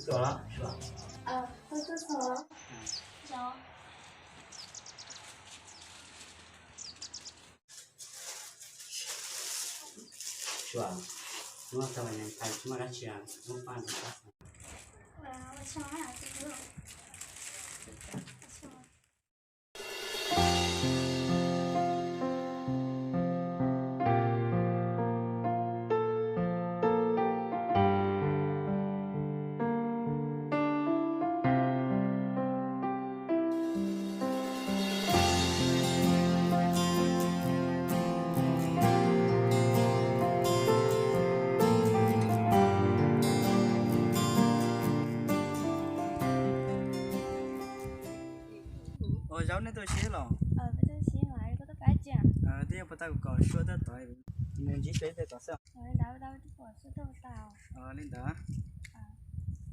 Sửa lắm, sửa. Tôi cứ sửa. Đó. Sửa. Đúng không? Tao này phải chúng ta chỉ là không phải là Sao hả? Tôi được. Giáo nên tôi xí lò. Bây giờ xin lại có tất cả chưa? Thế nhưng mà tao có số đó tới nên chỉ tới đây có sao? Đâu đâu đi bỏ số đâu tao. Lên đó.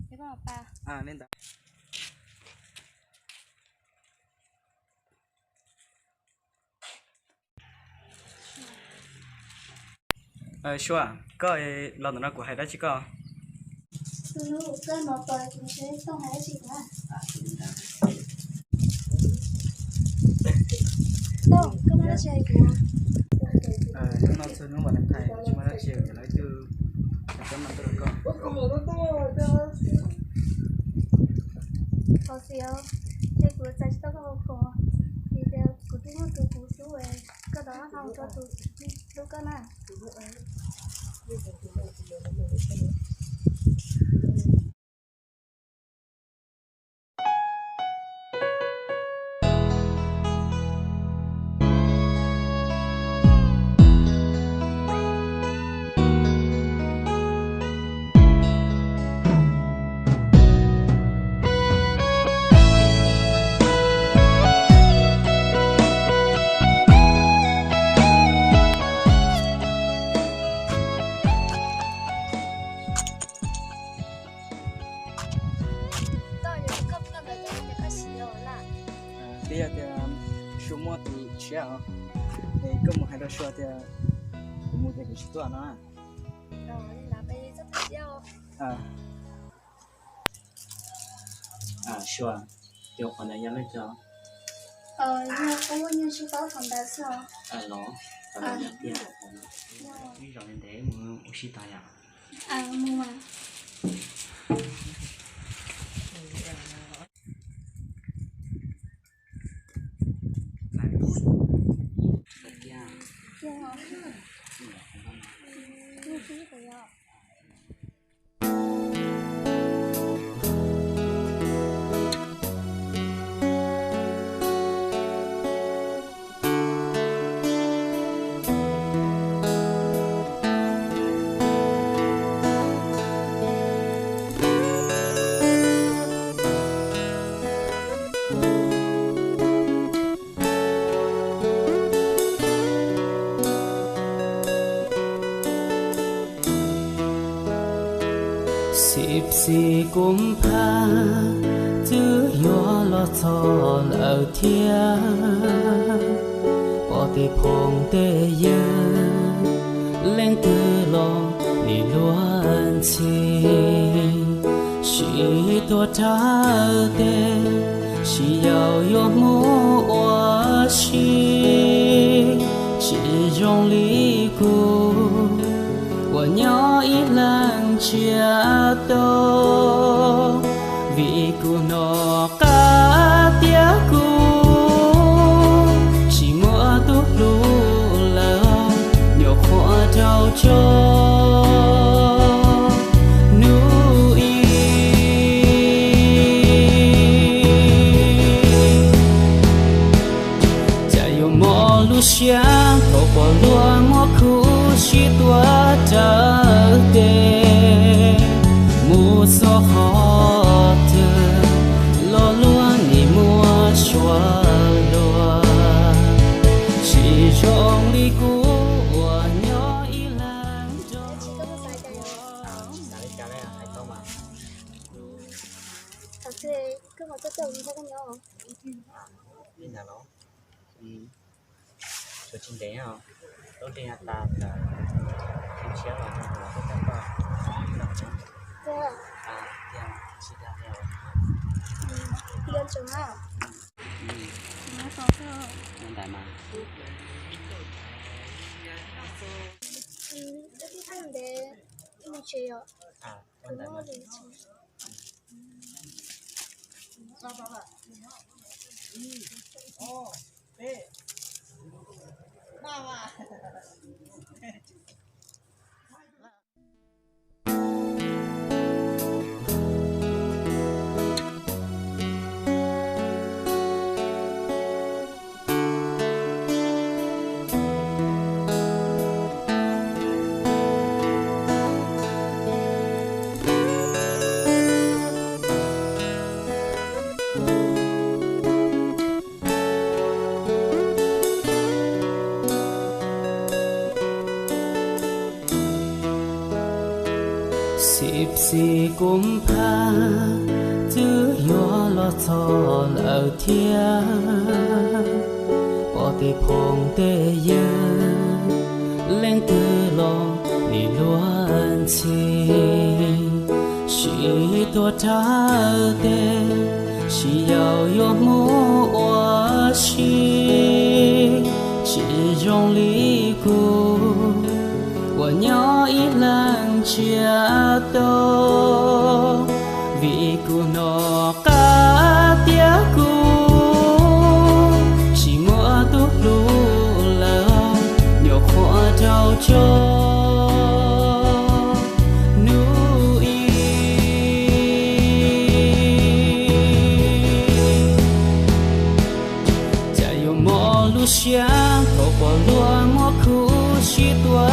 Thế có ba. Lên đó. Xua, có lần đó của hai đó chỉ có. Tôi lúc cơ mà tôi cũng sẽ không hay gì cả. Đâu, cơ mà nó chơi của. Nó chơi nó vào thầy, chúng ta chiều thì nói từ cái mặt tôi có. Có gì không? Thế của trái tao có có. Thì đều của tôi một từ cú số về. Cái đó không cho tôi lúc cơ nào. Bây giờ thì số một thì chia à, thì có một hai đứa số thì có một cái số tuổi nữa. Rồi là bây giờ rất là sure. Điều khoản này nhắn lên cho. Nhưng có bao nhiêu số báo phòng đã sao? Nó. Tao nhắn tiền. Bây giờ nên thế muốn oxy tài à? Mua mà. Sĩ cũng pha chứ gió lo cho lỡ thiên bỏ tê phong tê dơ lên từ lo đi luôn chi chỉ tua trả tê chỉ giàu yo mua chi chỉ trong lý cu của nhỏ ít lần chia tô vì cô nó cá tía cô chỉ mua thuốc lú lờ nhiều khó trao cho nuôi chạy yêu mò lu sáng cậu bỏ lúa mò khu chỉ tua trở về mua so họ thơ lo luôn đi mua xóa lúa chỉ trong đi cũ của nhỏ ý lan cho thật sự cứ một cái chồng như thế con nhỏ Nên là nó. Số chính đấy không? Tốt đi hạt tạt là kim chéo là nó có cái tao. chưa Tiền chỉ là theo Liên trường à? Nó có thơ. nhân đại mà Tôi đi thăm để một chiều. à nhân đại Nó mà để14 กุมภาจื้อยัวลอทอเอาเทียปอเตพงเตเยเล่งตือลอนี่ล้วนชีชีตัวเท้าเตชียาวโยมัวชีชีจงลีกู我鸟一冷家多，vì cô nó cá tia cô chỉ mua tu lú lờ nhiều khoa trao cho nuôi cha yêu mò lu xiang cầu bỏ lúa mò khu chỉ tua